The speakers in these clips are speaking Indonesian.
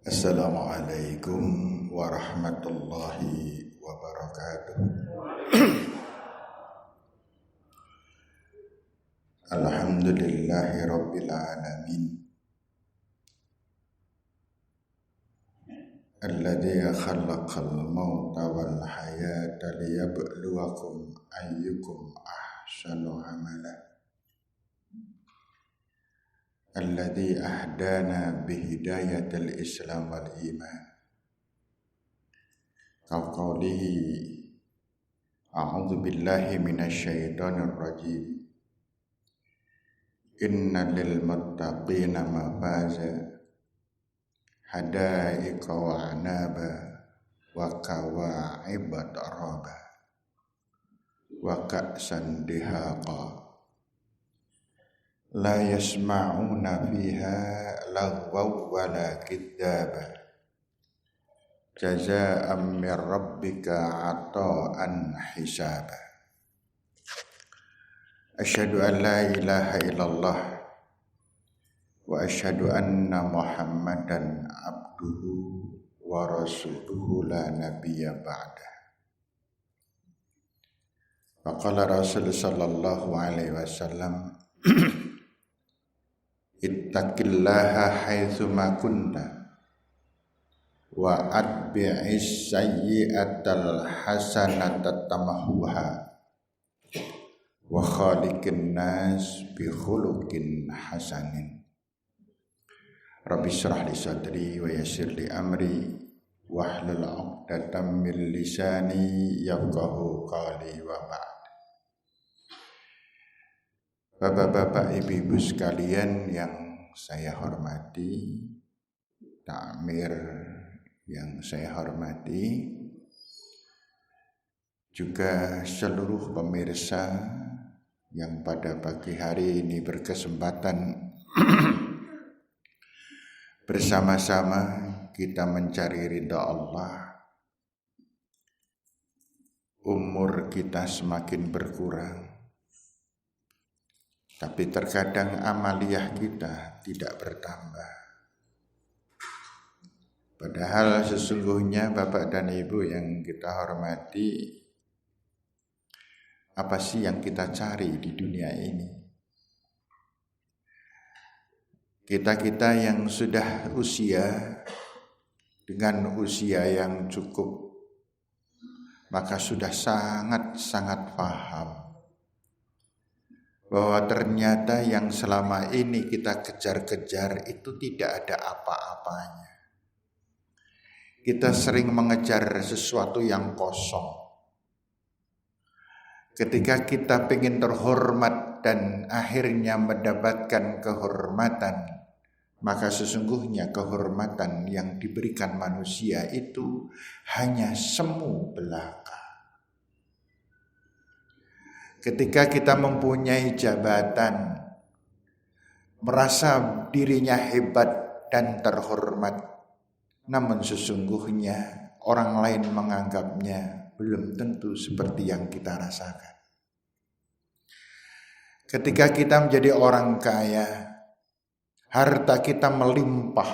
Assalamualaikum warahmatullahi wabarakatuh. Alhamdulillahi rabbil alamin. Alladzi khalaqal mauta wal hayata liyabluwakum ayyukum ahsanu amala. Alladzi ahdana bihidayatil Islam wal iman. Qawlihi a'udzu billahi minasyaitonir rajim. Inna lil muttaqina mafaza hadaiqa wa anaba wa kawa'iba taraba wa ka'san dihaqa la yasma'una fiha lagwaw wala kidzaba jazaa'an min rabbika 'ata'an hisaba. Asyhadu an la ilaha illallah wa asyhadu anna Muhammadan abduhu wa rasuluhu la nabiyya ba'da. Faqala Rasul sallallahu alaihi wasallam ittaqillaha haitsu ma kunta wa atbi'is sayyi'atal hasanata tamhuha wa khaliqin nas bi khuluqin hasanin. Rabbi shrah li sadri wa yassir li amri wahlul 'uqdatam min lisani yafqahu qawli wa ba'd. Bapak-bapak, ibu-ibu sekalian yang saya hormati, takmir yang saya hormati, juga seluruh pemirsa yang pada pagi hari ini berkesempatan bersama-sama kita mencari ridha Allah. Umur kita semakin berkurang, tapi terkadang amaliyah kita tidak bertambah. Padahal sesungguhnya Bapak dan Ibu yang kita hormati, apa sih yang kita cari di dunia ini? Kita yang sudah usia, dengan usia yang cukup, maka sudah sangat-sangat paham bahwa ternyata yang selama ini kita kejar-kejar itu tidak ada apa-apanya. Kita sering mengejar sesuatu yang kosong. Ketika kita ingin terhormat dan akhirnya mendapatkan kehormatan, maka sesungguhnya kehormatan yang diberikan manusia itu hanya semu belaka. Ketika kita mempunyai jabatan, merasa dirinya hebat dan terhormat, namun sesungguhnya orang lain menganggapnya belum tentu seperti yang kita rasakan. Ketika kita menjadi orang kaya, harta kita melimpah,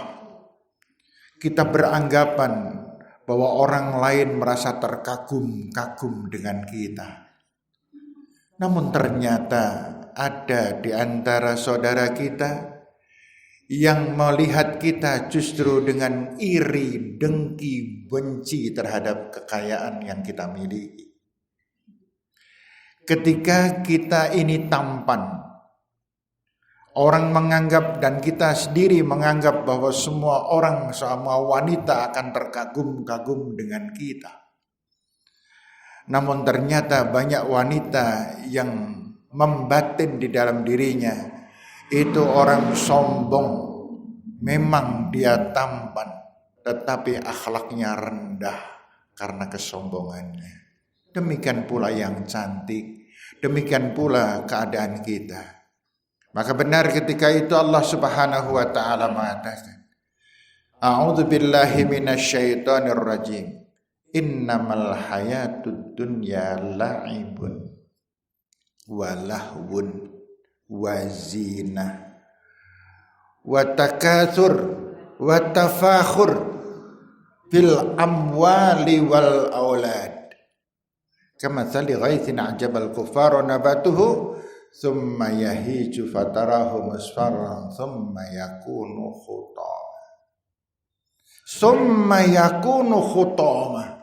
kita beranggapan bahwa orang lain merasa terkagum-kagum dengan kita. Namun ternyata ada di antara saudara kita yang melihat kita justru dengan iri, dengki, benci terhadap kekayaan yang kita miliki. Ketika kita ini tampan, orang menganggap dan kita sendiri menganggap bahwa semua orang, semua wanita akan terkagum-kagum dengan kita. Namun ternyata banyak wanita yang membatin di dalam dirinya itu orang sombong. Memang dia tampan, tetapi akhlaknya rendah karena kesombongannya. Demikian pula yang cantik, demikian pula keadaan kita. Maka benar ketika itu Allah Subhanahu wa taala mengatakan, A'udzu billahi minasyaitonir rajim. Innamal hayatud dunya la'ibun wa lahwun wa zinah wa takatsur wa tafakhur bil amwali wal aulad. Kamathali ghaithin a'jabal kuffara nabatuhu thumma yahiju fatarahu musfarran thumma yakunu khutama.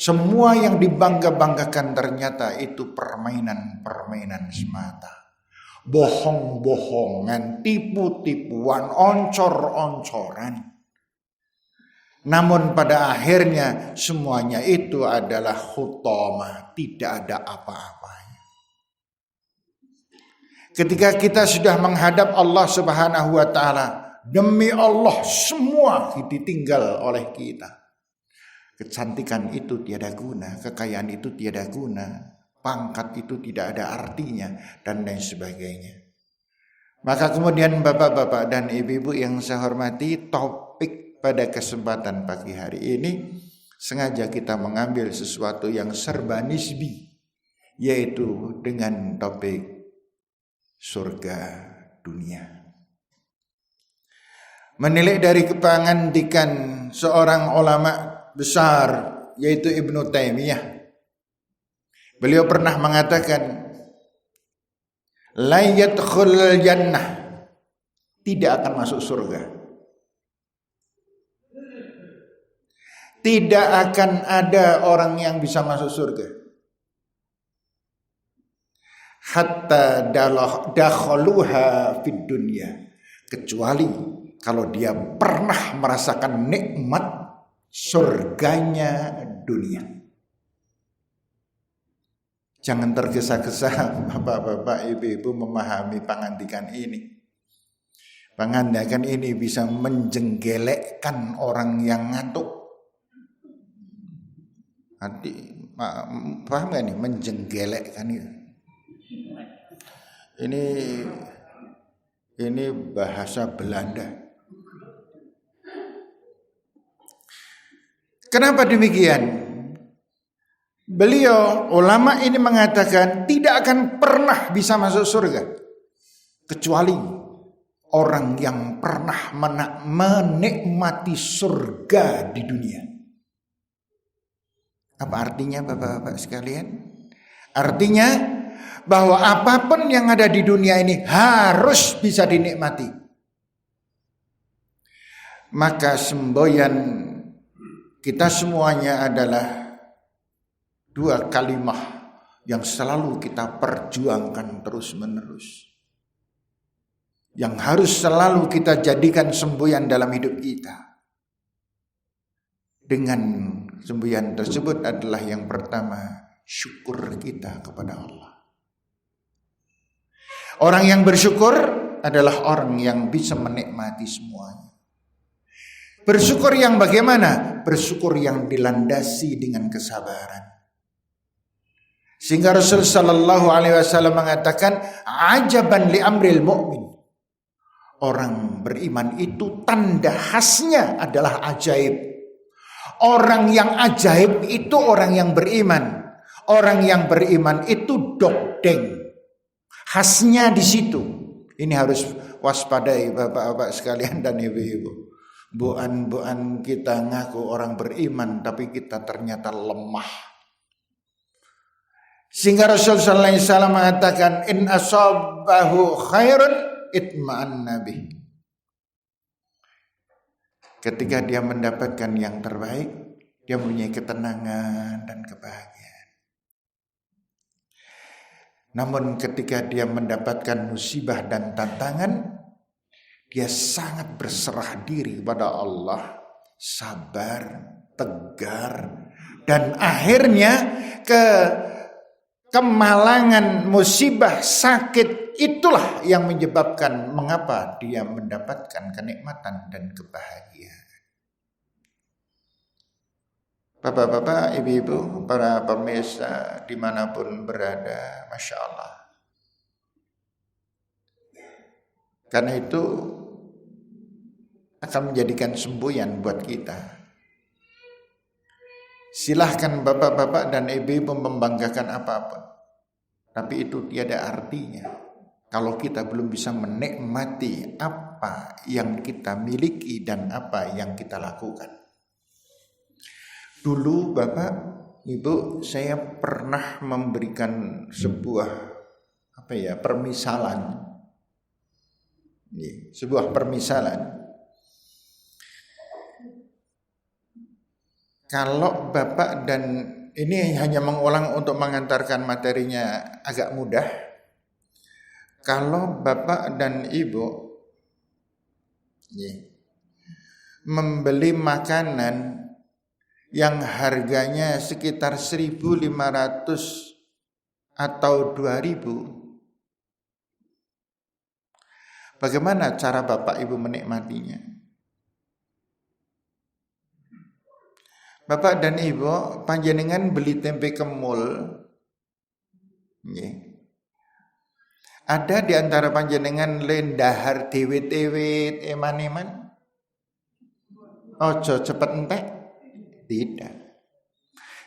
Semua yang dibangga-banggakan ternyata itu permainan-permainan semata. Bohong-bohongan, tipu-tipuan, oncor-oncoran. Namun pada akhirnya semuanya itu adalah khutama, tidak ada apa-apanya. Ketika kita sudah menghadap Allah Subhanahu wa taala, demi Allah semua ditinggal oleh kita. Kecantikan itu tiada guna, kekayaan itu tiada guna, pangkat itu tidak ada artinya, dan lain sebagainya. Maka kemudian bapak-bapak dan ibu-ibu yang saya hormati, topik pada kesempatan pagi hari ini sengaja kita mengambil sesuatu yang serba nisbi, yaitu dengan topik surga dunia. Menilik dari kepengantikan seorang ulama besar, yaitu Ibnu Taimiyah. Beliau pernah mengatakan, la yadkhulul jannah, tidak akan masuk surga. Tidak akan ada orang yang bisa masuk surga hatta dakhaluha fid dunya, kecuali kalau dia pernah merasakan nikmat surganya dunia. Jangan tergesa-gesa bapak-bapak, ibu-ibu memahami pengantikan ini. Pengantikan ini bisa menjenggelekkan orang yang ngantuk. Nanti paham gak nih menjenggelekkan itu? Ini bahasa Belanda. Kenapa demikian? Beliau, ulama ini mengatakan tidak akan pernah bisa masuk surga kecuali orang yang pernah menikmati surga di dunia. Apa artinya bapak-bapak sekalian? Artinya bahwa apapun yang ada di dunia ini harus bisa dinikmati. Maka semboyan kita semuanya adalah dua kalimat yang selalu kita perjuangkan terus-menerus. Yang harus selalu kita jadikan semboyan dalam hidup kita. Dengan semboyan tersebut adalah yang pertama, syukur kita kepada Allah. Orang yang bersyukur adalah orang yang bisa menikmati semuanya. Bersyukur yang bagaimana? Bersyukur yang dilandasi dengan kesabaran. Sehingga Rasul sallallahu alaihi wasallam mengatakan, ajaban li amril mu'min. Orang beriman itu tanda khasnya adalah ajaib. Orang yang ajaib itu orang yang beriman. Orang yang beriman itu dokdeng. Khasnya di situ. Ini harus waspadai bapak-bapak sekalian dan ibu-ibu. Buan-buan kita ngaku orang beriman tapi kita ternyata lemah. Sehingga Rasulullah SAW mengatakan, in asabahu khairun itma'anna bih. Ketika dia mendapatkan yang terbaik, dia mempunyai ketenangan dan kebahagiaan. Namun ketika dia mendapatkan musibah dan tantangan, dia sangat berserah diri kepada Allah, sabar, tegar, dan akhirnya kemalangan, musibah, sakit itulah yang menyebabkan mengapa dia mendapatkan kenikmatan dan kebahagiaan. Bapak-bapak, ibu-ibu, para pemirsa dimanapun berada, Masya Allah. Karena itu akan menjadikan semboyan buat kita. Silahkan bapak-bapak dan ibu-ibu membanggakan apapun, tapi itu tiada artinya kalau kita belum bisa menikmati apa apa yang kita miliki dan apa yang kita lakukan. Dulu Bapak, Ibu, saya pernah memberikan sebuah permisalan. Sebuah permisalan. Kalau Bapak dan ini hanya mengulang untuk mengantarkan materinya agak mudah. Kalau Bapak dan Ibu membeli makanan yang harganya sekitar 1.500 atau 2.000, bagaimana cara Bapak Ibu menikmatinya? Bapak dan Ibu, panjenengan beli tempe kemul. Ada di antara panjenengan lendahar dewit-dewit eman-eman? Ojo cepet entek? Tidak.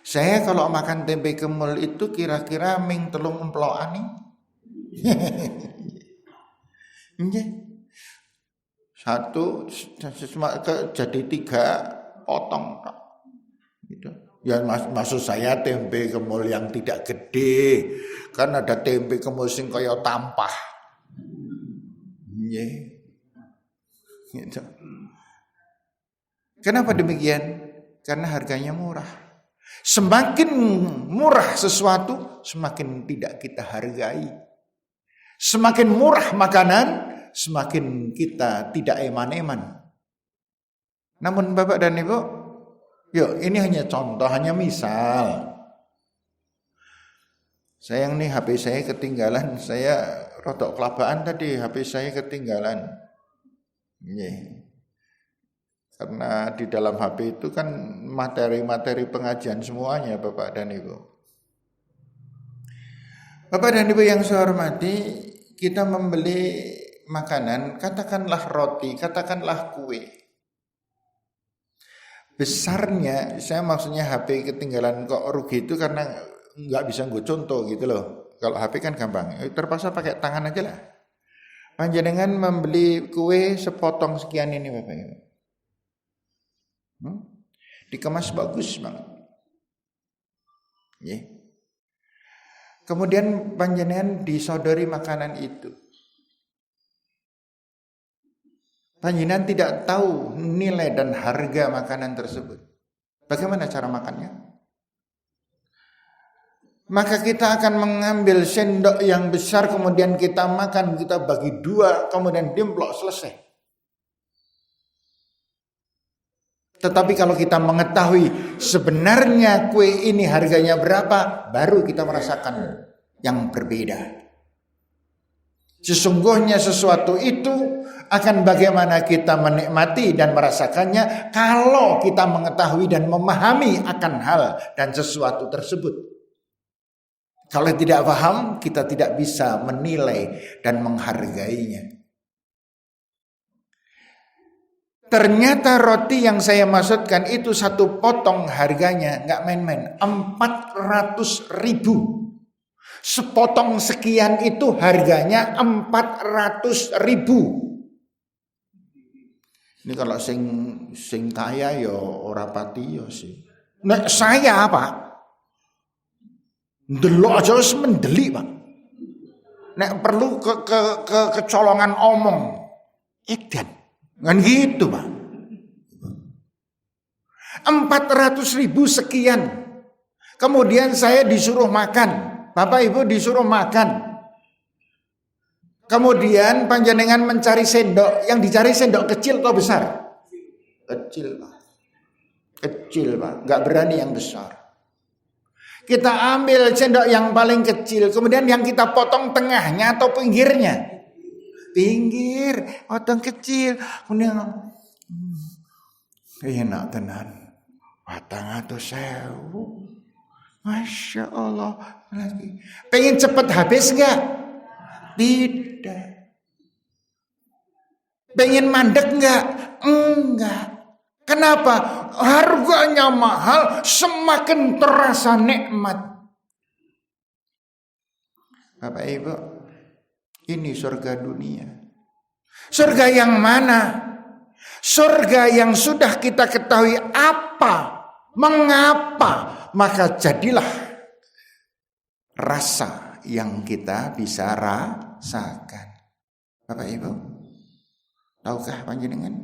Saya kalau makan tempe kemul itu kira-kira ming 3 emplokan nih. Satu jadi 3 potong. Gitu. Ya maksud saya tempe kemul yang tidak gede. Kan ada tempe kemul sing kaya tampah. Gitu. Kenapa demikian? Karena harganya murah. Semakin murah sesuatu, semakin tidak kita hargai. Semakin murah makanan, semakin kita tidak eman-eman. Namun Bapak dan Ibu, yuk ini hanya contoh, hanya misal. Sayang nih HP saya ketinggalan, saya rotok kelabaan tadi, HP saya ketinggalan. Karena di dalam HP itu kan materi-materi pengajian semuanya Bapak dan Ibu. Bapak dan Ibu yang saya hormati, kita membeli makanan, katakanlah roti, katakanlah kue. Besarnya, saya maksudnya HP ketinggalan kok rugi itu karena nggak bisa gue contoh gitu loh. Kalau HP kan gampang, terpaksa pakai tangan aja lah. Panjenengan membeli kue sepotong sekian ini Bapak Ibu. Dikemas bagus banget. Kemudian panjenengan disodori makanan itu. Panjenengan tidak tahu nilai dan harga makanan tersebut. Bagaimana cara makannya? Maka kita akan mengambil sendok yang besar, kemudian kita makan, kita bagi 2, kemudian dimplok, selesai. Tetapi kalau kita mengetahui sebenarnya kue ini harganya berapa, baru kita merasakan yang berbeda. Sesungguhnya sesuatu itu akan bagaimana kita menikmati dan merasakannya kalau kita mengetahui dan memahami akan hal dan sesuatu tersebut. Kalau tidak paham, kita tidak bisa menilai dan menghargainya. Ternyata roti yang saya maksudkan itu 1 potong harganya nggak main-main, 400.000. Sepotong sekian itu harganya 400.000. Ini kalau sing kaya ya ora pati ya sih. Nek saya apa? Ndelok aja wis mendelik, Pak. Nek perlu kecolongan omong. Edan. Kan gitu Pak. 400.000 sekian. Kemudian saya disuruh makan. Bapak Ibu disuruh makan. Kemudian panjenengan mencari sendok. Yang dicari sendok kecil atau besar? Kecil Pak. Kecil Pak. Gak berani yang besar. Kita ambil sendok yang paling kecil. Kemudian yang kita potong tengahnya atau pinggirnya? Pinggir, potong kecil. Kemudian enak tenan. 400.000. Masya Allah. Lagi. Pengen cepet habis gak? Tidak. Pengen mandek gak? Enggak. Kenapa? Harganya mahal, semakin terasa nikmat. Bapak Ibu, ini surga dunia. Surga yang mana? Surga yang sudah kita ketahui apa, mengapa, maka jadilah rasa yang kita bisa rasakan. Bapak Ibu, tahukah panjenengan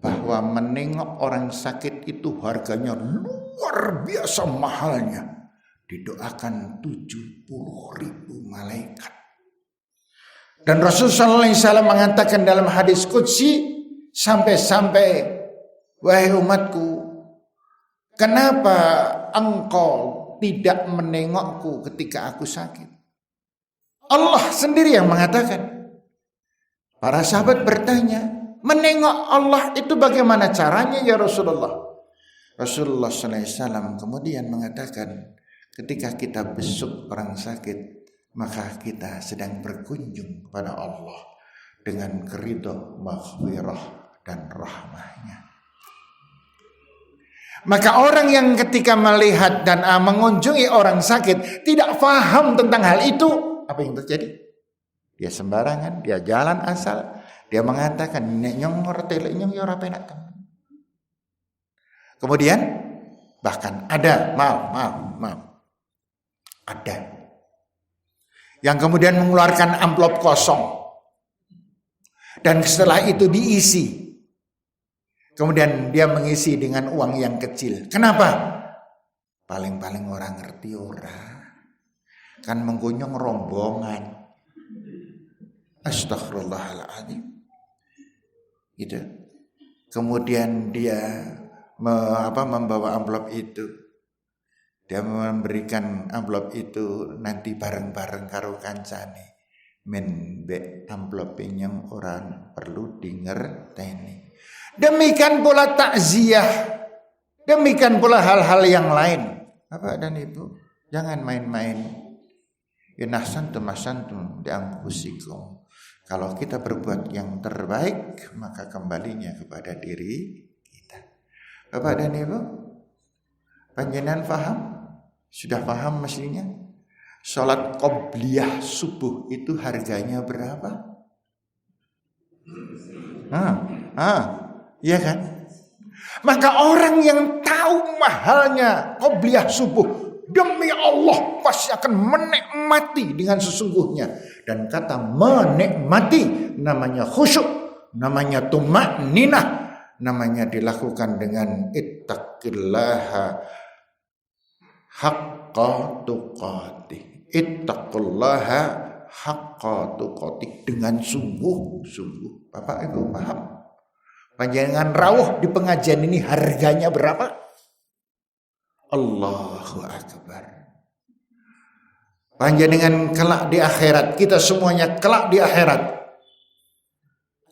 bahwa menengok orang sakit itu harganya luar biasa mahalnya? Didoakan 70.000 malaikat. Dan Rasulullah SAW mengatakan dalam hadis qudsi, sampai-sampai, wahai umatku, kenapa engkau tidak menengokku ketika aku sakit? Allah sendiri yang mengatakan. Para sahabat bertanya, menengok Allah itu bagaimana caranya ya Rasulullah? Rasulullah SAW kemudian mengatakan, ketika kita besuk orang sakit, maka kita sedang berkunjung kepada Allah dengan keridhaan, maghfirah dan rahmahnya. Maka orang yang ketika melihat dan mengunjungi orang sakit tidak paham tentang hal itu, apa yang terjadi? Dia sembarangan, dia jalan asal, dia mengatakan kemudian bahkan ada ada yang kemudian mengeluarkan amplop kosong dan setelah itu diisi, kemudian dia mengisi dengan uang yang kecil. Kenapa? Paling-paling orang ngerti ora, kan menggunjung rombongan. Astaghfirullahaladzim. Gitu. Kemudian dia membawa amplop itu. Dia memberikan amplop itu nanti bareng-bareng karo kancane. Men be amplop yang orang perlu dingerteni. Demikian pula takziah. Demikian pula hal-hal yang lain. Bapak dan Ibu, jangan main-main. Inahsantum asantum diangkusikum. Kalau kita berbuat yang terbaik, maka kembalinya kepada diri kita. Bapak dan Ibu, panjenengan paham? Sudah paham mestinya? Sholat qobliyah subuh itu harganya berapa? Iya kan? Maka orang yang tahu mahalnya qobliyah subuh, demi Allah pasti akan menikmati dengan sesungguhnya. Dan kata menikmati namanya khusyuk, namanya tuma'ninah, namanya dilakukan dengan ittaqillaha haqqa tuqatih. Ittaqullaha haqqa tuqatih, dengan sungguh-sungguh. Bapak Ibu paham? Panjenengan rawuh di pengajian ini harganya berapa? Allahu Akbar. Panjenengan kelak di akhirat, kita semuanya kelak di akhirat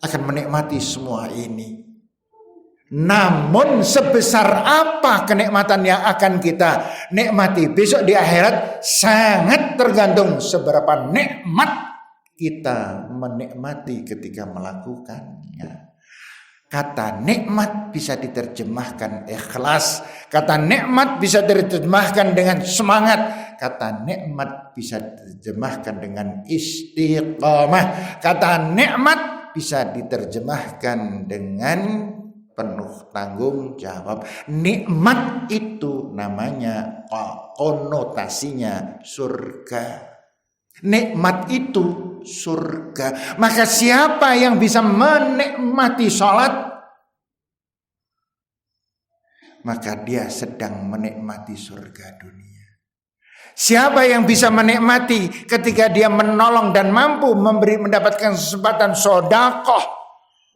akan menikmati semua ini. Namun sebesar apa kenikmatan yang akan kita nikmati besok di akhirat sangat tergantung seberapa nikmat kita menikmati ketika melakukannya. Kata nikmat bisa diterjemahkan ikhlas. Kata nikmat bisa diterjemahkan dengan semangat. Kata nikmat bisa diterjemahkan dengan istiqamah. Kata nikmat bisa diterjemahkan dengan penuh tanggung jawab. Nikmat itu namanya konotasinya surga. Nikmat itu surga. Maka siapa yang bisa menikmati sholat, maka dia sedang menikmati surga dunia. Siapa yang bisa menikmati ketika dia menolong dan mampu mendapatkan kesempatan sedekah,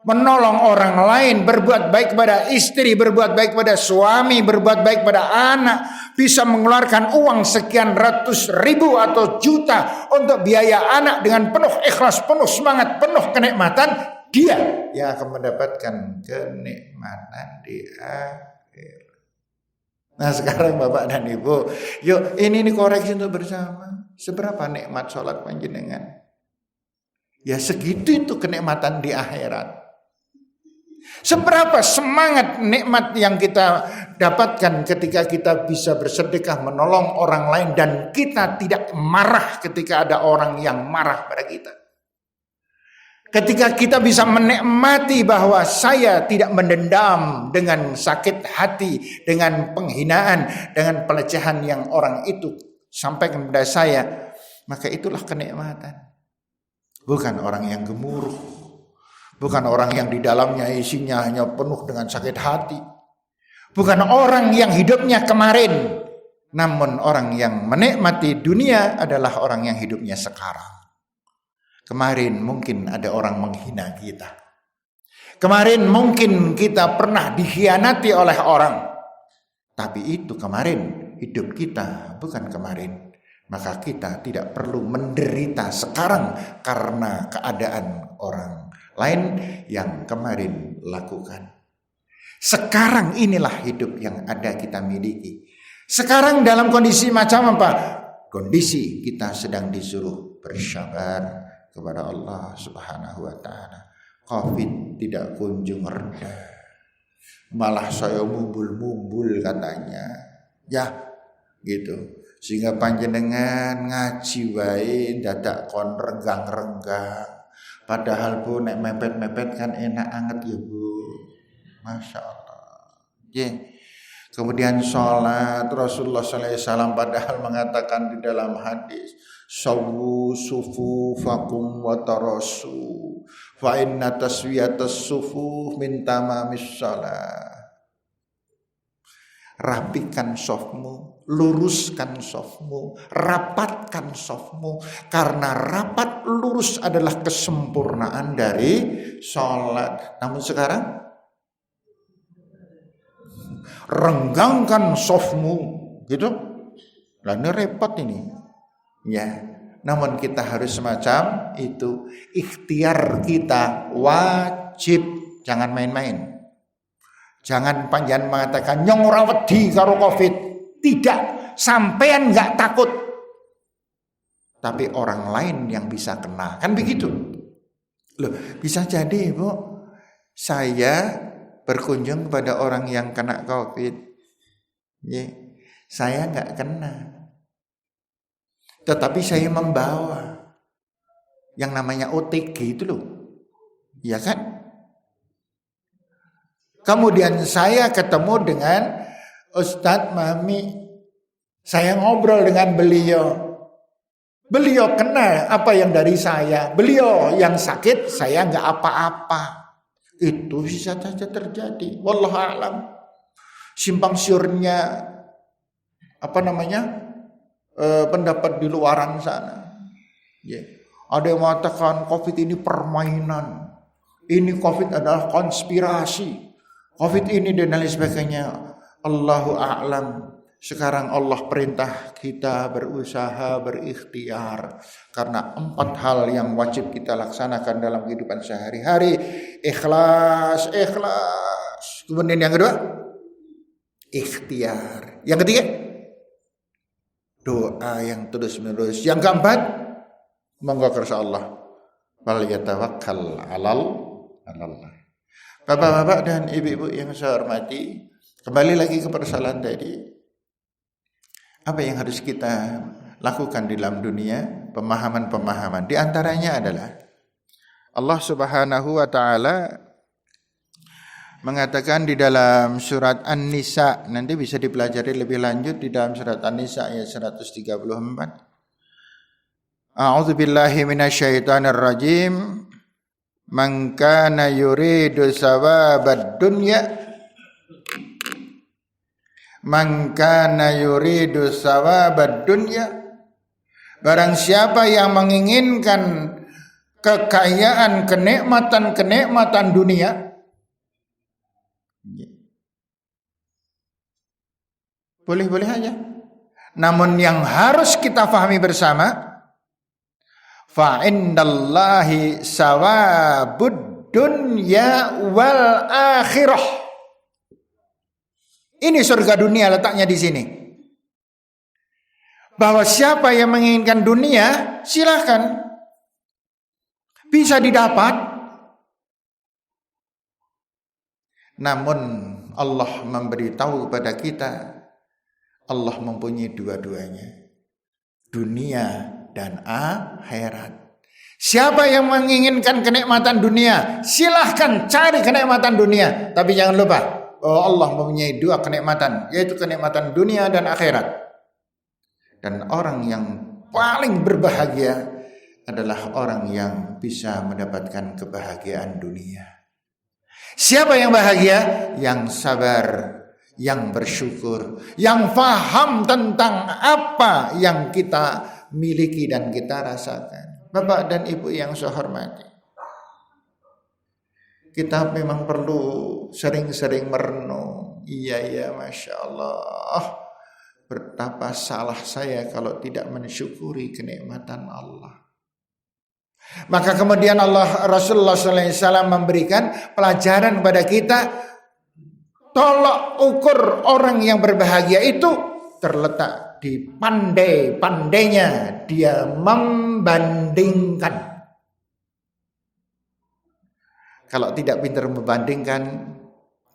menolong orang lain, berbuat baik kepada istri, berbuat baik kepada suami, berbuat baik kepada anak, bisa mengeluarkan uang sekian ratus ribu atau juta untuk biaya anak dengan penuh ikhlas, penuh semangat, penuh kenikmatan, dia yang akan mendapatkan kenikmatan di akhir. Nah sekarang Bapak dan Ibu, yuk ini koreksi untuk bersama. Seberapa nikmat sholat panjenengan? Ya segitu itu kenikmatan di akhirat. Seberapa semangat nikmat yang kita dapatkan ketika kita bisa bersedekah menolong orang lain dan kita tidak marah ketika ada orang yang marah pada kita. Ketika kita bisa menikmati bahwa saya tidak mendendam dengan sakit hati, dengan penghinaan, dengan pelecehan yang orang itu sampaikan kepada saya, maka itulah kenikmatan. Bukan orang yang gemuruh, bukan orang yang di dalamnya isinya hanya penuh dengan sakit hati, bukan orang yang hidupnya kemarin, namun orang yang menikmati dunia adalah orang yang hidupnya sekarang. Kemarin mungkin ada orang menghina kita. Kemarin mungkin kita pernah dikhianati oleh orang. Tapi itu kemarin, hidup kita bukan kemarin. Maka kita tidak perlu menderita sekarang karena keadaan orang lain yang kemarin lakukan. Sekarang inilah hidup yang ada kita miliki. Sekarang dalam kondisi macam apa? Kondisi kita sedang disuruh bersabar kepada Allah Subhanahu wa taala. Covid tidak kunjung reda. Malah saya mumbul-mumbul katanya. Ya, gitu. Sehingga panjenengan ngaji wae dadak kon renggang-renggang. Padahal Bu nek mepet-mepet kan enak anget ya Bu. Masya Allah. Yeah. Kemudian sholat Rasulullah SAW padahal mengatakan di dalam hadis, sawu sufufakum wa tarasu fa inna taswiyatas sufuf min tamamis shalah. Rapikan safmu, luruskan safmu, rapatkan safmu, karena rapat lurus adalah kesempurnaan dari sholat. Namun sekarang renggangkan safmu, gitu. Lah ini repot ini. Ya, namun kita harus semacam itu. Ikhtiar kita wajib, jangan main-main. Jangan panjenengan mengatakan nyong ora wedi karo Covid. Tidak, sampean enggak takut. Tapi orang lain yang bisa kena. Kan begitu. Loh, bisa jadi, Bu, saya berkunjung kepada orang yang kena Covid. Ya, saya enggak kena. Tetapi saya membawa yang namanya OTG itu loh. Iya kan? Kemudian saya ketemu dengan Ustadz Mami. Saya ngobrol dengan beliau. Beliau kena apa yang dari saya. Beliau yang sakit, saya enggak apa-apa. Itu bisa saja terjadi. Wallahu a'lam. Simpang siurnya pendapat di luaran sana. Ya. Ada yang mengatakan Covid ini permainan. Ini Covid adalah konspirasi. Covid ini dan lain sebagainya. Allahu a'lam. Sekarang Allah perintah kita berusaha, berikhtiar. Karena 4 hal yang wajib kita laksanakan dalam kehidupan sehari-hari. Ikhlas. Kemudian yang kedua, ikhtiar. Yang ketiga, doa yang terus-menerus. Yang keempat, monggo kersa Allah. Wal yatawakkal 'alallah. Bapak-bapak dan ibu-ibu yang saya hormati, kembali lagi ke persoalan tadi. Apa yang harus kita lakukan di dalam dunia? Pemahaman-pemahaman. Di antaranya adalah Allah Subhanahu wa taala mengatakan di dalam surat An-Nisa, nanti bisa dipelajari lebih lanjut di dalam surat An-Nisa ayat 134. A'udzu billahi minasyaitonir rajim. Man kana yuridu sawabad dunya barang siapa yang menginginkan kekayaan, kenikmatan dunia, boleh-boleh aja. Namun yang harus kita pahami bersama, fa indallahi sawabud dunya wal akhirah. Ini surga dunia letaknya di sini. Bahwa siapa yang menginginkan dunia, silakan. Bisa didapat. Namun Allah memberitahu kepada kita, Allah mempunyai dua-duanya. Dunia dan akhirat. Siapa yang menginginkan kenikmatan dunia, silahkan cari kenikmatan dunia. Tapi jangan lupa, Allah mempunyai dua kenikmatan, yaitu kenikmatan dunia dan akhirat. Dan orang yang paling berbahagia adalah orang yang bisa mendapatkan kebahagiaan dunia. Siapa yang bahagia? Yang sabar, yang bersyukur, yang faham tentang apa yang kita miliki dan kita rasakan. Bapak dan Ibu yang saya hormati, kita memang perlu sering-sering merenung. Iya, Masya Allah, betapa salah saya kalau tidak mensyukuri kenikmatan Allah. Maka kemudian Rasulullah SAW memberikan pelajaran kepada kita. Tolok ukur orang yang berbahagia itu terletak di pandai-pandainya dia membandingkan. Kalau tidak pintar membandingkan,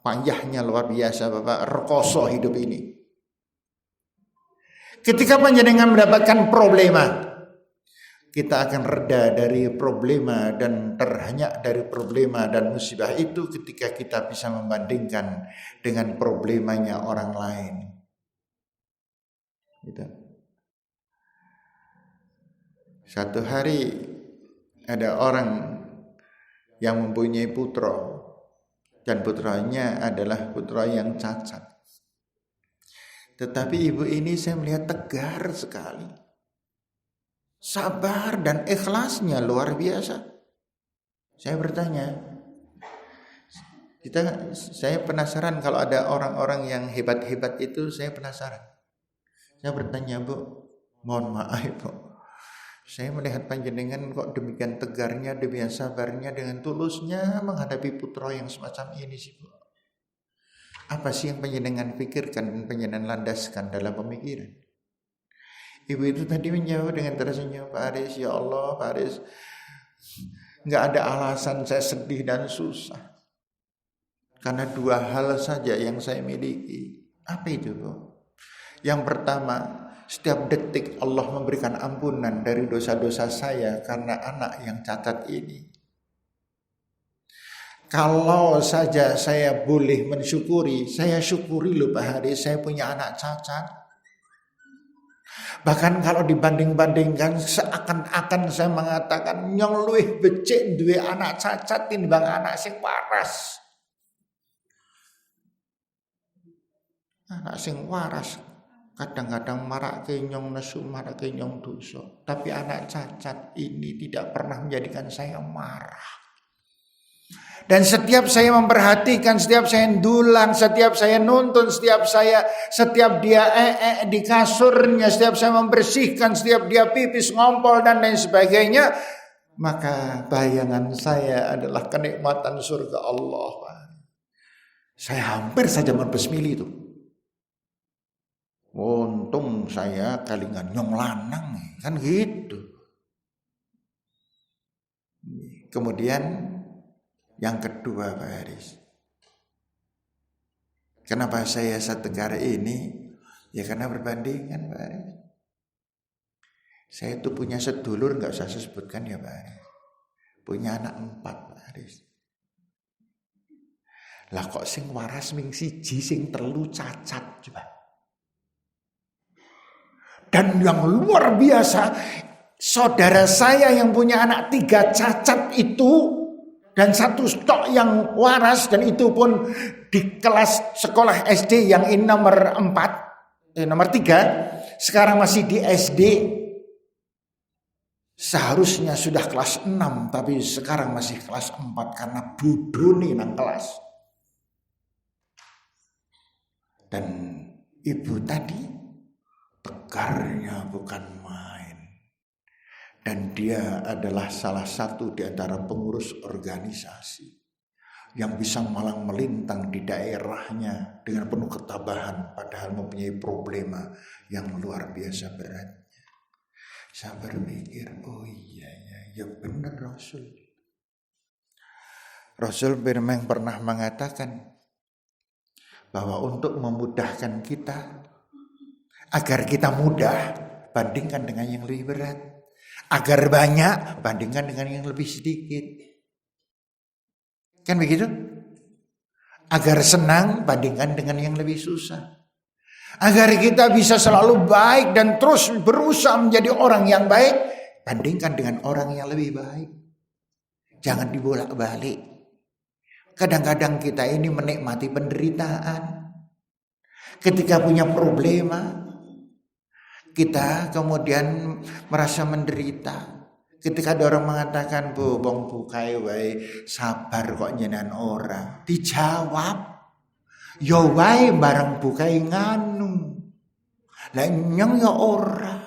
payahnya luar biasa Bapak, rekoso hidup ini. Ketika panjenengan mendapatkan problema, kita akan reda dari problema dan terhanyak dari problema dan musibah itu ketika kita bisa membandingkan dengan problemanya orang lain. Gitu. Satu hari ada orang yang mempunyai putra, dan putranya adalah putra yang cacat. Tetapi ibu ini saya melihat tegar sekali. Sabar dan ikhlasnya luar biasa. Saya bertanya, saya penasaran kalau ada orang-orang yang hebat-hebat itu, saya penasaran. Saya bertanya, Bu, mohon maaf Bu, saya melihat panjenengan kok demikian tegarnya, demikian sabarnya, dengan tulusnya menghadapi putra yang semacam ini sih Bu. Apa sih yang panjenengan pikirkan dan panjenengan landaskan dalam pemikiran? Ibu itu tadi menjawab dengan tersenyum, Pak Aris, ya Allah Pak Aris, gak ada alasan saya sedih dan susah. Karena dua hal saja yang saya miliki. Apa itu Bu? Yang pertama, setiap detik Allah memberikan ampunan dari dosa-dosa saya karena anak yang cacat ini. Kalau saja saya boleh mensyukuri, saya syukuri loh Pak Haris, saya punya anak cacat. Bahkan kalau dibanding-bandingkan, seakan-akan saya mengatakan nyong luwih becik duwe anak cacat timbang anak sing waras. Anak sing waras kadang-kadang marake nyong nesu, marake nyong dosa. Tapi anak cacat ini tidak pernah menjadikan saya marah. Dan setiap saya memperhatikan, setiap saya dulang, setiap saya nuntun, setiap dia di kasurnya, setiap saya membersihkan, setiap dia pipis, ngompol dan lain sebagainya, maka bayangan saya adalah kenikmatan surga Allah. Saya hampir saja berbesmili itu. Untung saya kalingan nyong lanang, kan gitu. Kemudian yang kedua Pak Haris, kenapa saya setegar ini? Ya karena berbandingan Pak Haris. Saya itu punya sedulur, gak usah saya sebutkan ya Pak Haris, punya anak 4 Pak Haris. Lah kok sing waras ming siji, sing telu cacat coba. Dan yang luar biasa, saudara saya yang punya anak 3 cacat itu, dan 1 stok yang waras, dan itu pun di kelas sekolah SD yang ini nomor 3, sekarang masih di SD. Seharusnya sudah kelas 6, tapi sekarang masih kelas 4 karena budoni nang kelas. Dan ibu tadi tegarnya bukan main. Dan dia adalah salah satu di antara pengurus organisasi yang bisa malang melintang di daerahnya dengan penuh ketabahan, padahal mempunyai problema yang luar biasa beratnya. Saya berpikir, oh iya benar Rasul. Rasul memang pernah mengatakan bahwa untuk memudahkan kita, agar kita mudah, bandingkan dengan yang lebih berat. Agar banyak bandingkan dengan yang lebih sedikit. Kan begitu? Agar senang bandingkan dengan yang lebih susah. Agar kita bisa selalu baik dan terus berusaha menjadi orang yang baik, bandingkan dengan orang yang lebih baik. Jangan dibolak-balik. Kadang-kadang kita ini menikmati penderitaan. Ketika punya problema, kita kemudian merasa menderita. Ketika ada orang mengatakan, bong bukai wae sabar kok nyenan ora. Dijawab, yo wae barang bukai nganu. Lah nyong ya ora.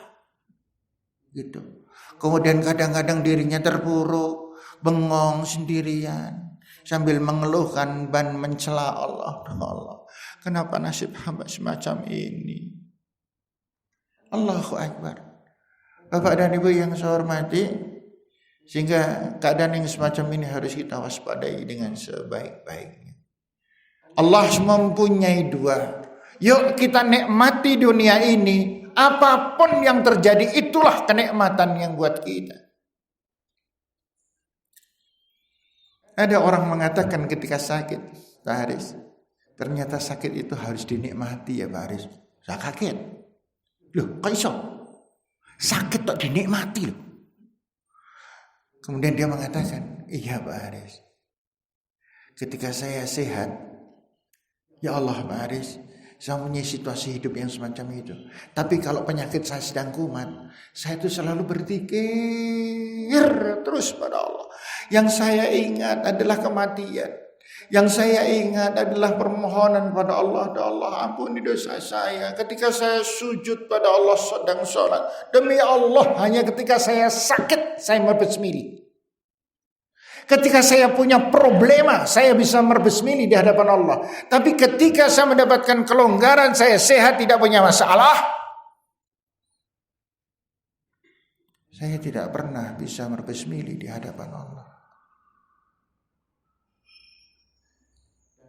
Gitu. Kemudian kadang-kadang dirinya terpuruk, bengong sendirian sambil mengeluhkan dan mencela Allah. Allah, kenapa nasib hamba semacam ini? Allahu Akbar. Bapak dan Ibu yang saya hormati, sehingga keadaan yang semacam ini harus kita waspadai dengan sebaik-baiknya. Allah mempunyai dua. Yuk kita nikmati dunia ini. Apapun yang terjadi, itulah kenikmatan yang buat kita. Ada orang mengatakan ketika sakit, Pak Haris, ternyata sakit itu harus dinikmati ya Pak Haris. Saya kaget. Loh, kok iso? Sakit tak dinikmati loh. Kemudian dia mengatakan, iya Pak Haris. Ketika saya sehat, ya Allah Pak Haris, saya punya situasi hidup yang semacam itu. Tapi kalau penyakit saya sedang kumat, saya itu selalu berzikir terus pada Allah. Yang saya ingat adalah kematian. Yang saya ingat adalah permohonan pada Allah. Ya Allah, ampuni dosa saya. Ketika saya sujud pada Allah sedang sholat. Demi Allah, hanya ketika saya sakit, saya berbismillah. Ketika saya punya problema, saya bisa berbismillah di hadapan Allah. Tapi ketika saya mendapatkan kelonggaran, saya sehat, tidak punya masalah, saya tidak pernah bisa berbismillah di hadapan Allah.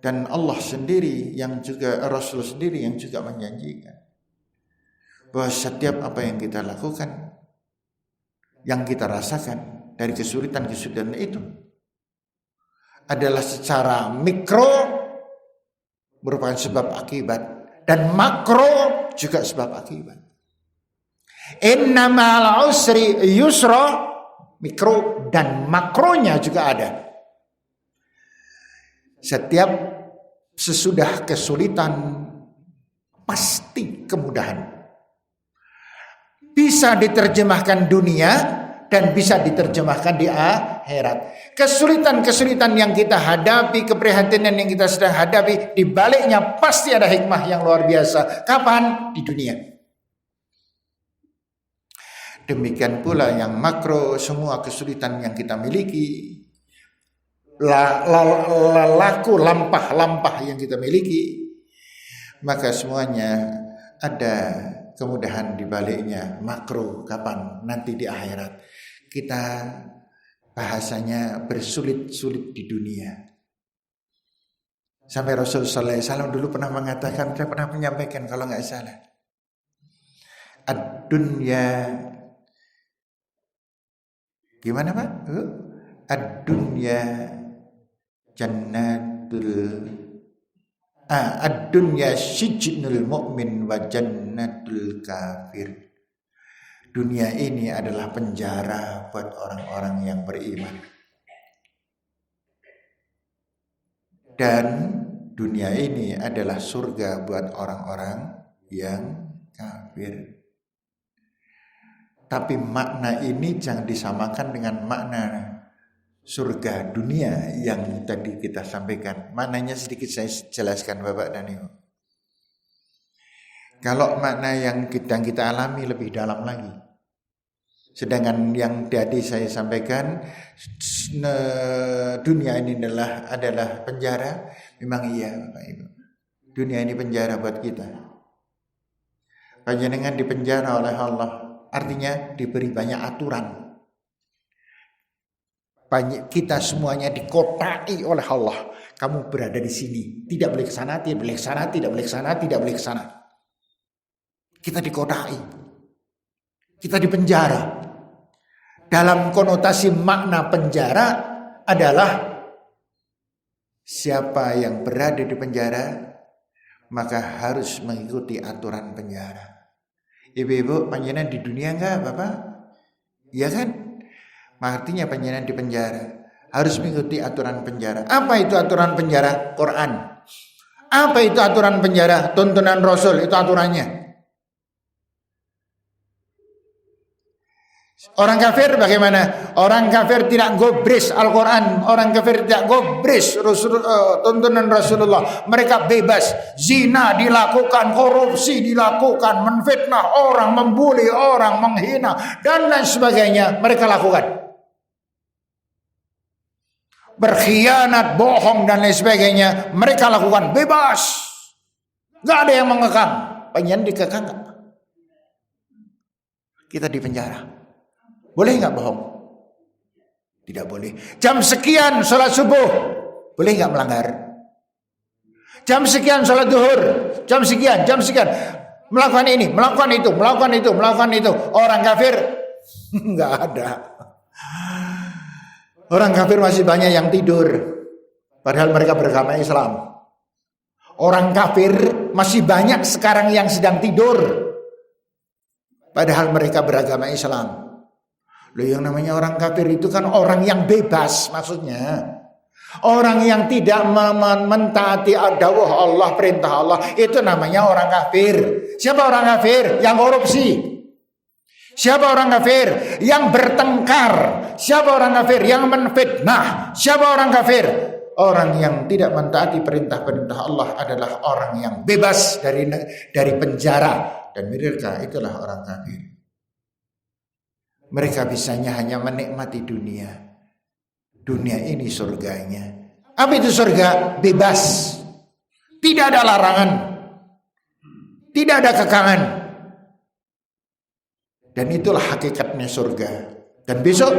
Dan Allah sendiri yang juga, Rasul sendiri yang juga menjanjikan bahwa setiap apa yang kita lakukan, yang kita rasakan dari kesulitan-kesulitan itu adalah secara mikro merupakan sebab akibat, dan makro juga sebab akibat. Innamal usri yusra, mikro dan makronya juga ada. Setiap sesudah kesulitan pasti kemudahan. Bisa diterjemahkan dunia dan bisa diterjemahkan di akhirat. Kesulitan-kesulitan yang kita hadapi, keprihatinan yang kita sedang hadapi, di baliknya pasti ada hikmah yang luar biasa. Kapan? Di dunia. Demikian pula yang makro, semua kesulitan yang kita miliki, lampah yang kita miliki, maka semuanya ada kemudahan di baliknya. Makro kapan? Nanti di akhirat. Kita bahasanya bersulit-sulit di dunia. Sampai Rasulullah SAW dulu pernah mengatakan, saya pernah menyampaikan kalau nggak salah, ad-dunya, gimana Pak? Ad-dunya jannatul ad-dunya sijnul mu'min wa jannatul kafir. Dunia ini adalah penjara buat orang-orang yang beriman, dan dunia ini adalah surga buat orang-orang yang kafir. Tapi makna ini jangan disamakan dengan makna surga dunia yang tadi kita sampaikan. Maknanya sedikit saya jelaskan Bapak dan Ibu. Kalau makna yang kita alami lebih dalam lagi. Sedangkan yang tadi saya sampaikan, dunia ini adalah penjara. Memang iya Bapak Ibu. Dunia ini penjara buat kita. Panjenengan dipenjara oleh Allah, artinya diberi banyak aturan. Kita semuanya dikotai oleh Allah. Kamu berada di sini, tidak boleh ke sana, tidak boleh ke sana, tidak boleh ke sana, tidak boleh ke sana. Kita dikotai. Kita dipenjara. dalam konotasi makna penjara adalah siapa yang berada di penjara maka harus mengikuti aturan penjara. Ibu-ibu, panjenengan di dunia enggak, Bapak? Iya kan? Artinya panjenengan di penjara harus mengikuti aturan penjara. Apa itu aturan penjara? Quran. Apa itu aturan penjara? Tuntunan Rasul, itu aturannya. Orang kafir bagaimana? Orang kafir tidak gobris Al-Quran. Orang kafir tidak gobris tuntunan Rasulullah. Mereka bebas. Zina dilakukan, korupsi dilakukan, menfitnah orang, membuli orang, menghina, dan lain sebagainya. Mereka lakukan. Berkhianat, bohong, dan lain sebagainya. Mereka lakukan bebas. Gak ada yang mengekang. Pengen dikekang gak? Kita di penjara. Boleh nggak bohong? Tidak boleh. Jam sekian sholat subuh, boleh nggak melanggar? Jam sekian sholat duhur, jam sekian, melakukan ini, melakukan itu. Orang kafir nggak ada. Orang kafir masih banyak yang tidur, padahal mereka beragama Islam. Orang kafir masih banyak sekarang yang sedang tidur, padahal mereka beragama Islam. Loh, yang namanya orang kafir itu kan orang yang bebas, maksudnya. Orang yang tidak mentaati dawuh Allah, perintah Allah, itu namanya orang kafir. Siapa orang kafir? Yang korupsi. Siapa orang kafir? Yang bertengkar. Siapa orang kafir? Yang menfitnah. Siapa orang kafir? Orang yang tidak mentaati perintah-perintah Allah adalah orang yang bebas dari penjara. Dan mereka itulah orang kafir. Mereka bisanya hanya menikmati dunia. Dunia ini surganya. Apa itu surga? Bebas. Tidak ada larangan. Tidak ada kekangan. Dan itulah hakikatnya surga. Dan besok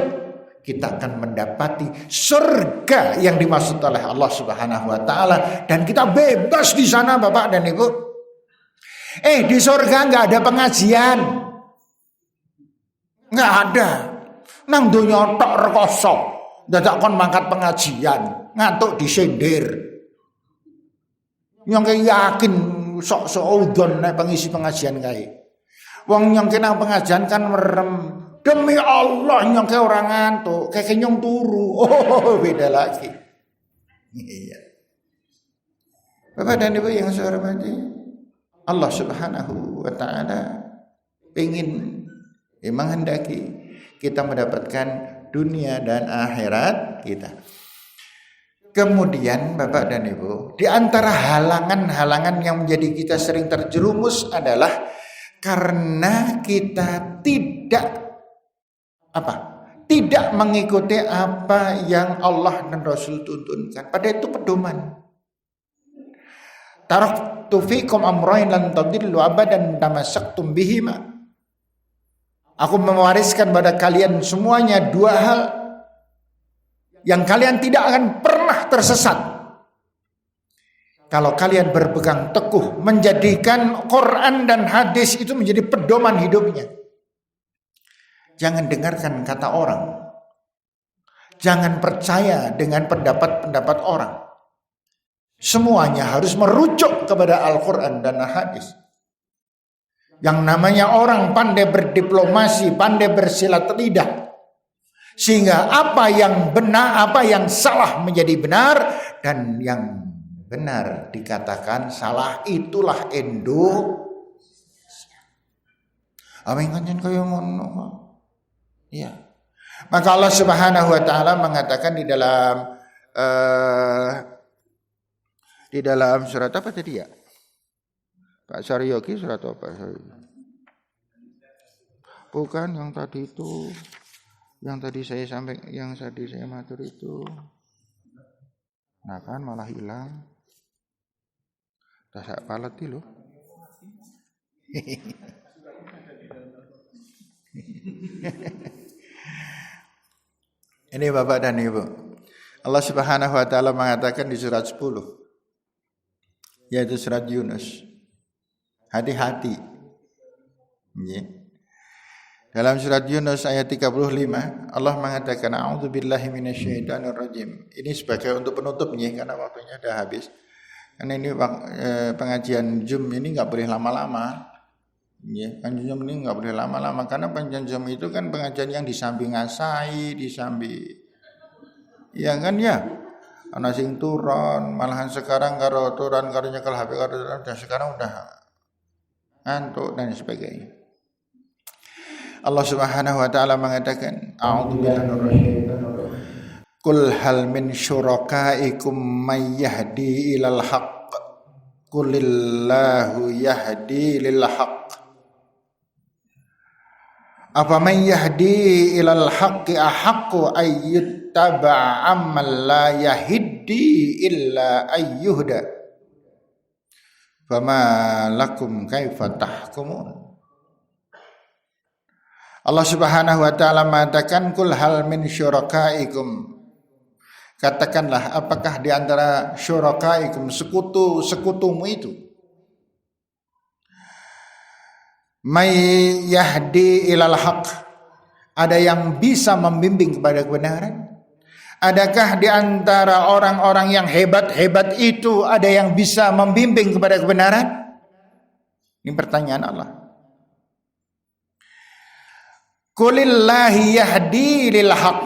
kita akan mendapati surga yang dimaksud oleh Allah Subhanahu wa taala, dan kita bebas di sana, Bapak dan Ibu. Di surga enggak ada pengajian. Enggak ada. Nang donya tok rekoso. Dadak kon mangkat pengajian, ngantuk disindir. Yang yakin sok-sok udon nek pengisi pengajian kae. Wong nyong nang pengajian kan merem. Demi Allah nyong orang ngantuk, kayak nyong turu. Oh, beda lagi. Iya. Bapak dan Ibu yang saya hormati, Allah Subhanahu wa taala ingin menghendaki kita mendapatkan dunia dan akhirat kita. Kemudian Bapak dan Ibu, di antara halangan-halangan yang menjadi kita sering terjerumus adalah karena kita tidak mengikuti apa yang Allah dan Rasul tuntunkan. Pada itu pedoman. Taraktu fikum amrayn lan tadillu abadan tamassaktum bihima. Aku mewariskan pada kalian semuanya dua hal yang kalian tidak akan pernah tersesat kalau kalian berpegang teguh menjadikan Quran dan hadis itu menjadi pedoman hidupnya. Jangan dengarkan kata orang. Jangan percaya dengan pendapat-pendapat orang. Semuanya harus merujuk kepada Al-Quran dan hadis. Yang namanya orang pandai berdiplomasi, pandai bersilat lidah. Sehingga apa yang benar, apa yang salah menjadi benar, dan yang benar dikatakan salah, itulah Indonesia. Apa yang kangen kaya ngono? Ya. Maka Allah Subhanahu wa taala mengatakan di dalam surat apa tadi ya? Pak Saryogi surat apa? Bukan yang tadi itu. Yang tadi saya matur itu. Nah kan malah hilang. Tasak paleti loh. Ini Bapak dan Ibu. Allah Subhanahu wa taala mengatakan di surat 10, yaitu surat Yunus. Hati-hati. Dalam surat Yunus ayat 35 Allah mengatakan a'udzubillahi minasyaitonirrajim. Ini sebagai untuk penutupnya karena waktunya sudah habis. Karena ini pengajian Zoom ini enggak boleh lama-lama. Ya, pengajian Zoom ini enggak boleh lama-lama karena pengajian Zoom itu kan pengajian yang disambi ngasai, disambi ya kan ya. Ana sing turun, malahan sekarang karo turun karo nyekel HP karo udah sekarang udah ngantuk dan sebagainya. Allah Subhanahu wa taala mengatakan, a'udzubillahi minasyaitonir rajim. Qul hal min syurakaikum may yahdi ilal haqq. Qulillahu yahdi lil haqq. Apa man yahdi ilal haqqi ahaqqu ayyuttaba'a amman la yahdi illa ayyuhda. Fama lakum kaifa tahkumun. Allah Subhanahu wa taala mengatakan kul hal min syurakaikum. Katakanlah apakah di antara syurakaikum sekutumu itu may yahdi ilal haq, ada yang bisa membimbing kepada kebenaran? Adakah di antara orang-orang yang hebat-hebat itu ada yang bisa membimbing kepada kebenaran? Ini pertanyaan Allah. Qulillahi yahdi lil haq.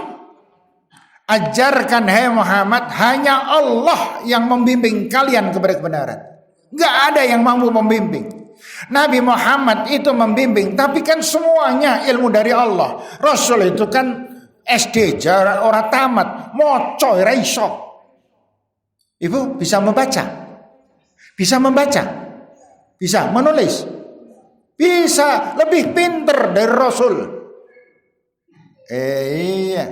Ajarkan hai Muhammad, hanya Allah yang membimbing kalian kepada kebenaran. Enggak ada yang mampu membimbing. Nabi Muhammad itu membimbing, tapi kan semuanya ilmu dari Allah. Rasul itu kan SD jarak orang tamat, moco ora iso. Ibu bisa membaca? Bisa membaca? Bisa menulis? Bisa, lebih pinter dari Rasul. Iya.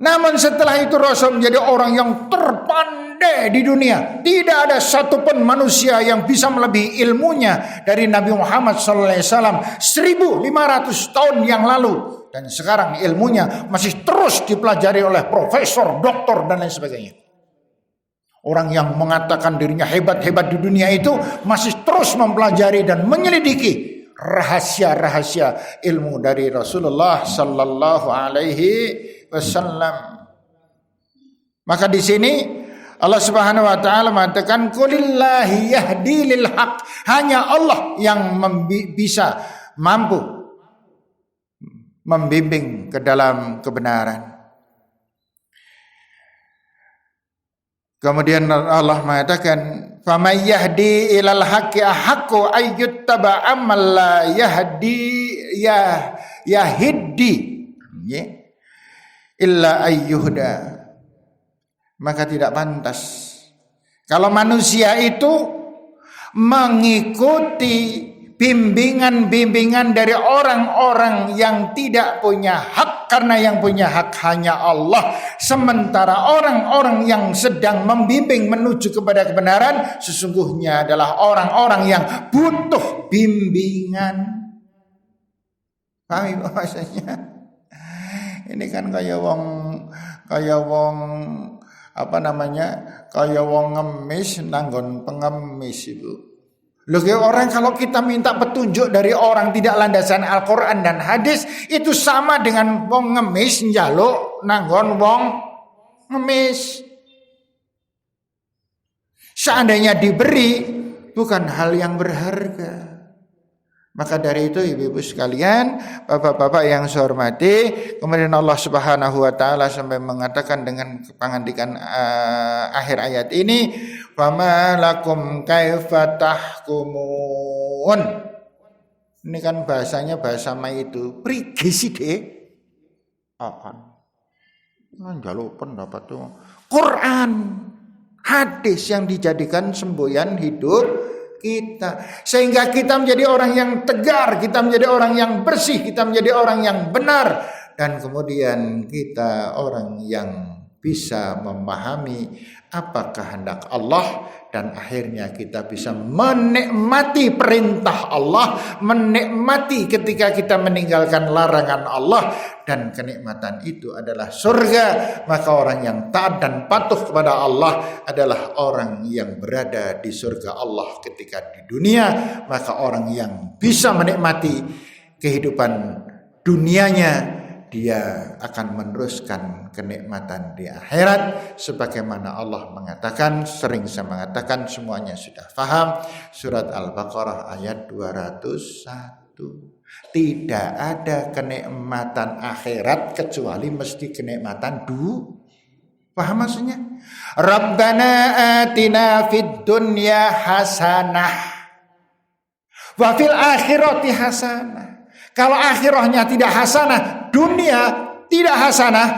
Namun setelah itu Rasul menjadi orang yang terpandai di dunia. Tidak ada satupun manusia yang bisa melebihi ilmunya dari Nabi Muhammad SAW 1500 tahun yang lalu. Dan sekarang ilmunya masih terus dipelajari oleh profesor, doktor dan lain sebagainya. Orang yang mengatakan dirinya hebat-hebat di dunia itu masih terus mempelajari dan menyelidiki rahasia-rahasia ilmu dari Rasulullah sallallahu alaihi wasallam. Maka di sini Allah Subhanahu wa taala mengatakan qulillahi yahdi lil haq. Hanya Allah yang bisa mampu membimbing ke dalam kebenaran. Kemudian Allah mengatakan famay yahdi ilal haqqi ahaqqu ayyuttaba amman la yahdi yahdi illa ayyuhda. Maka tidak pantas kalau manusia itu mengikuti bimbingan-bimbingan dari orang-orang yang tidak punya hak, karena yang punya hak hanya Allah. Sementara orang-orang yang sedang membimbing menuju kepada kebenaran sesungguhnya adalah orang-orang yang butuh bimbingan. Paham maksudnya? Ini kan kayak wong kayak wong ngemis nanggon pengemis itu. Loh, orang kalau kita minta petunjuk dari orang tidak landasan Al-Quran dan hadis, itu sama dengan wong ngemis njaluk nanggon wong ngemis. Seandainya diberi bukan hal yang berharga. Maka dari itu ibu-ibu sekalian, bapak-bapak yang saya hormati, kemudian Allah Subhanahu wa taala sampai mengatakan dengan pengandikan akhir ayat ini, "Fama lakum kaifa tahkumun." Ini kan bahasanya bahasa mai itu. Prigi sih deh. Apa? Njaluk pendapat tuh. Quran, hadis yang dijadikan semboyan hidup kita, sehingga kita menjadi orang yang tegar, kita menjadi orang yang bersih, kita menjadi orang yang benar, dan kemudian kita orang yang bisa memahami apa kehendak Allah, dan akhirnya kita bisa menikmati perintah Allah, menikmati ketika kita meninggalkan larangan Allah, dan kenikmatan itu adalah surga. Maka orang yang taat dan patuh kepada Allah adalah orang yang berada di surga Allah ketika di dunia. Maka orang yang bisa menikmati kehidupan dunianya, dia akan meneruskan kenikmatan di akhirat. Sebagaimana Allah mengatakan, sering saya mengatakan, semuanya sudah paham. Surat Al-Baqarah ayat 201. Tidak ada kenikmatan akhirat kecuali mesti kenikmatan paham maksudnya? Rabbana atina fid dunya hasanah wa fil akhirati hasanah. Kalau akhirahnya tidak hasanah, dunia tidak hasanah,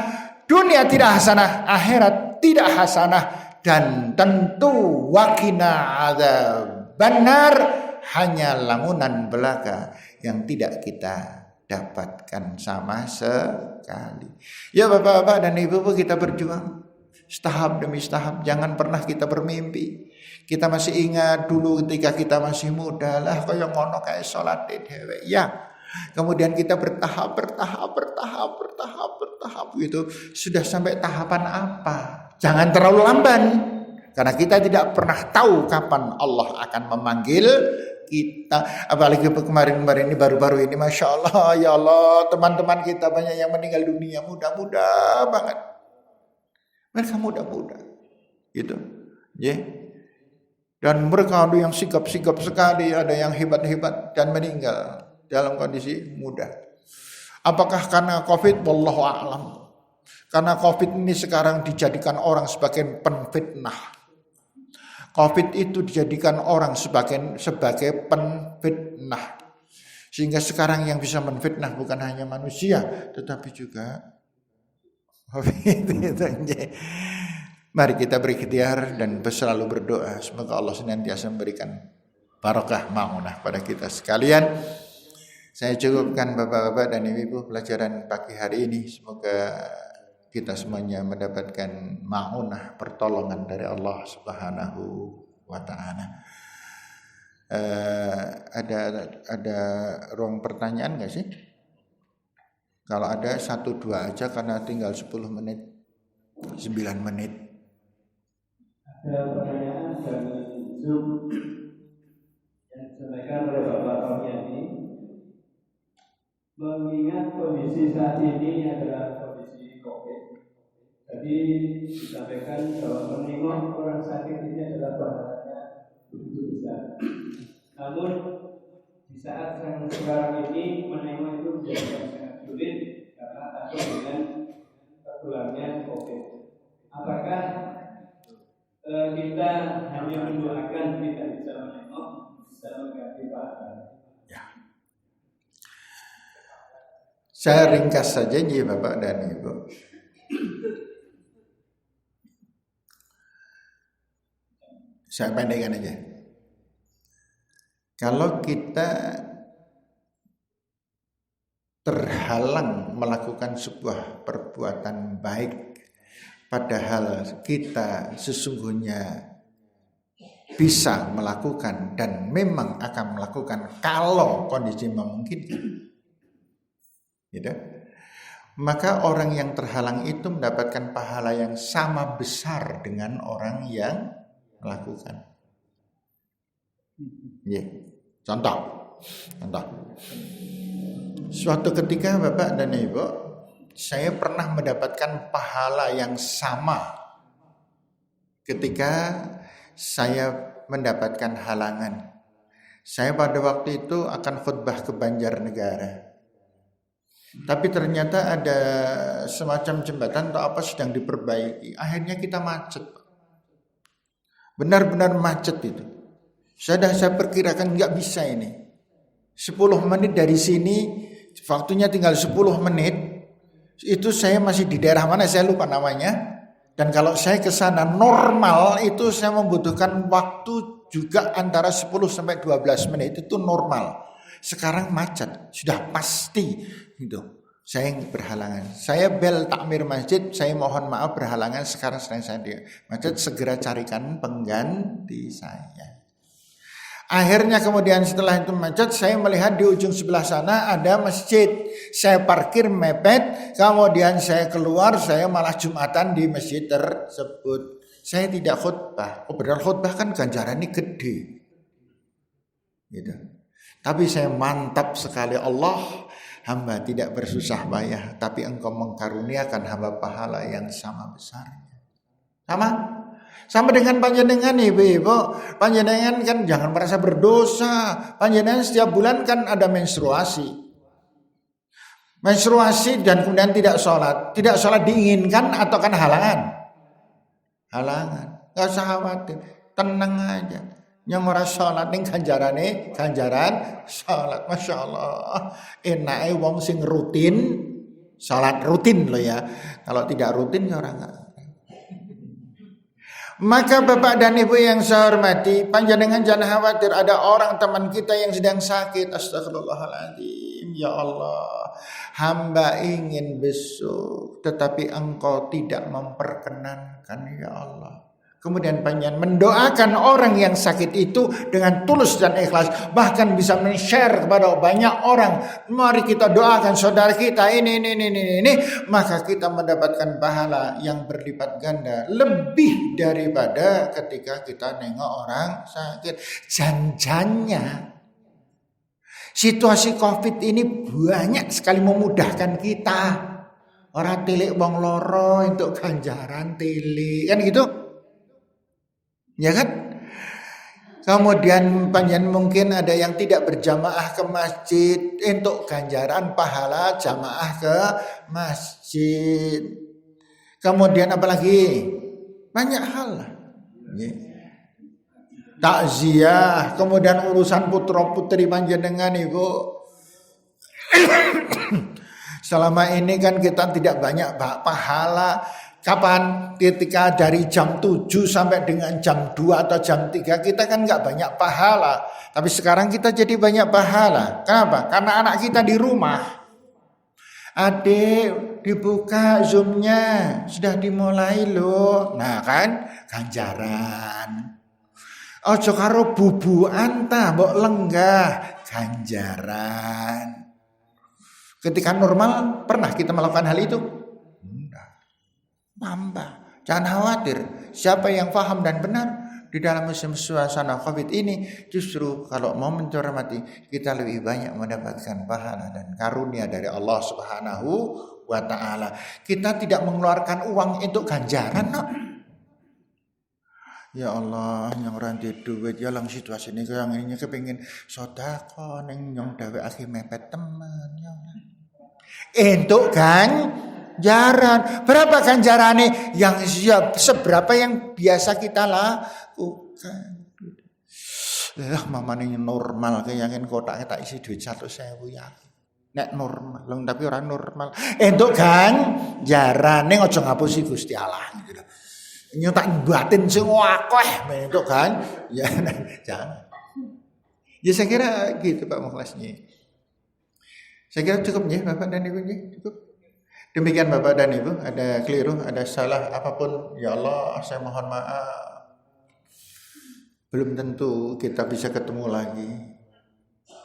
akhirat tidak hasanah, dan tentu wakina benar hanya lamunan belaka yang tidak kita dapatkan sama sekali. Ya bapak-bapak dan ibu-ibu, kita berjuang setahap demi setahap, jangan pernah kita bermimpi. Kita masih ingat dulu ketika kita masih muda lah, kaya ngono kayak sholat dhewe ya. Kemudian kita bertahap gitu. Sudah sampai tahapan apa? Jangan terlalu lamban, karena kita tidak pernah tahu kapan Allah akan memanggil kita. Apalagi kemarin-kemarin ini, baru-baru ini, Masya Allah, ya Allah, teman-teman kita banyak yang meninggal dunia muda-muda banget. Mereka muda-muda gitu, yeah. Dan mereka ada yang sigap-sigap sekali, ada yang hebat-hebat dan meninggal dalam kondisi muda. Apakah karena COVID? Wallahu a'lam. Karena COVID ini sekarang dijadikan orang sebagai penfitnah. COVID itu dijadikan orang sebagai penfitnah. Sehingga sekarang yang bisa menfitnah bukan hanya manusia, tetapi juga COVID. Mari kita berikhtiar dan selalu berdoa. Semoga Allah senantiasa memberikan barakah maunah pada kita sekalian. Saya cukupkan bapak-bapak dan ibu-ibu pelajaran pagi hari ini. Semoga kita semuanya mendapatkan ma'unah, pertolongan dari Allah Subhanahu wa ta'ala. Ada ruang pertanyaan enggak sih? Kalau ada 1-2 aja, karena tinggal 10 menit, 9 menit. Ada pertanyaan dari Zoom yang disampaikan oleh Bapak Romiani. Mengingat kondisi saat ini adalah kondisi COVID, jadi disampaikan bahwa menengok orang sakit ini adalah pahalanya begitu besar. Namun di saat yang sekarang ini menengok itu menjadi sangat sulit karena takut dengan tertularnya COVID. Apakah kita hanya mendoakan, kita bisa menengok, bisa mengganti pahala? Saya ringkas saja ya Bapak dan Ibu. Saya pendekkan aja. Kalau kita terhalang melakukan sebuah perbuatan baik, padahal kita sesungguhnya bisa melakukan dan memang akan melakukan kalau kondisi memungkinkan, gitu. Maka orang yang terhalang itu mendapatkan pahala yang sama besar dengan orang yang melakukan. Contoh. Suatu ketika Bapak dan Ibu, saya pernah mendapatkan pahala yang sama ketika saya mendapatkan halangan. Saya pada waktu itu akan khutbah ke Banjarnegara. Tapi ternyata ada semacam jembatan atau apa sedang diperbaiki. Akhirnya kita macet. Benar-benar macet itu. Saya perkirakan nggak bisa ini. 10 menit dari sini, waktunya tinggal 10 menit. Itu saya masih di daerah mana saya lupa namanya. Dan kalau saya ke sana normal itu saya membutuhkan waktu juga antara 10 sampai 12 menit, itu normal. Sekarang macet, sudah pasti gitu. Saya berhalangan. Saya bel takmir masjid, saya mohon maaf berhalangan, sekarang sedang saya di masjid, segera carikan pengganti saya. Akhirnya kemudian setelah itu macet, saya melihat di ujung sebelah sana ada masjid. Saya parkir mepet, kemudian saya keluar, saya malah Jumatan di masjid tersebut. Saya tidak khutbah. Padahal khutbah kan ganjarannya gede. Gitu. Tapi saya mantap sekali, Allah, hamba tidak bersusah payah, tapi engkau mengkaruniakan hamba pahala yang sama besarnya. Sama dengan panjenengan ibu-ibu, panjenengan kan jangan merasa berdosa. Panjenengan setiap bulan kan ada menstruasi dan kemudian tidak sholat. Tidak sholat diinginkan atau kan halangan? Halangan. Gak usah khawatir, tenang aja. Yang ora sholat ning ganjaran sholat. Masya Allah. Enake wong sing rutin sholat rutin loh ya. Kalau tidak rutin ya orang nggak. Maka Bapak dan Ibu yang saya hormati, panjenengan jangan khawatir, ada orang teman kita yang sedang sakit. Astagfirullahaladzim. Ya Allah, hamba ingin besok, tetapi engkau tidak memperkenankan, ya Allah. Kemudian panjenengan mendoakan orang yang sakit itu dengan tulus dan ikhlas, bahkan bisa men-share kepada banyak orang. Mari kita doakan saudara kita ini, maka kita mendapatkan pahala yang berlipat ganda, lebih daripada ketika kita nengok orang sakit. Janjannya situasi Covid ini banyak sekali memudahkan kita. Orang tilik wong loro untuk ganjaran tilik, kan gitu. Ya kan? Kemudian panjenengan mungkin ada yang tidak berjamaah ke masjid untuk ganjaran pahala jamaah ke masjid. Kemudian apalagi? Banyak hal. Takziah, kemudian urusan putra putri panjenengan Ibu. Selama ini kan kita tidak banyak pahala. Kapan? Ketika dari jam 7 sampai dengan jam 2 atau jam 3 kita kan gak banyak pahala. Tapi sekarang kita jadi banyak pahala. Kenapa? Karena anak kita di rumah. Adik, dibuka Zoom-nya, sudah dimulai loh. Nah kan, ganjaran. Ojo karo bubuan ta mbok lenggah, ganjaran. Ketika normal pernah kita melakukan hal itu? Tambah. Jangan khawatir. Siapa yang paham dan benar di dalam musim suasana Covid ini, justru kalau mau mencermati, kita lebih banyak mendapatkan pahala dan karunia dari Allah Subhanahu wa Ta'ala. Kita tidak mengeluarkan uang untuk ganjaran, no? Ya Allah, yang ranti duit ya lang situasi ini yang ini kepengin sedekah ning nyong dhewe akeh mepet teman ya. Entuk ganjaran. Berapa ganjarannya? Yang siap seberapa yang biasa kita lakukan. Mama ini normal kayaknya kotak tak isi duit 100.000 ya. Nek normal, tapi orang normal. Entuk ganjaran ning aja ngapusi Gusti Allah gitu. Nyotak batin sing akeh entuk kan? Ya jangan. Ya saya kira gitu Pak Mukhlasnya. Saya kira cukup ya Bapak dan Ibu ya, cukup. Demikian Bapak dan Ibu, ada keliru, ada salah apapun, ya Allah saya mohon maaf. Belum tentu kita bisa ketemu lagi.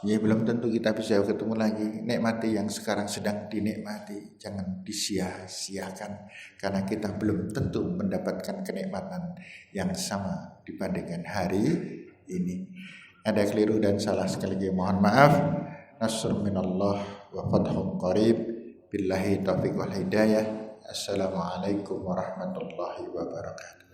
Ya belum tentu kita bisa ketemu lagi. Nikmati yang sekarang sedang dinikmati, jangan disia-siakan karena kita belum tentu mendapatkan kenikmatan yang sama dibandingkan hari ini. Ada keliru dan salah sekali lagi mohon maaf. Nasrun minallah wa fathun qarib. Billahi taufiq wal hidayah. Assalamualaikum warahmatullahi wabarakatuh.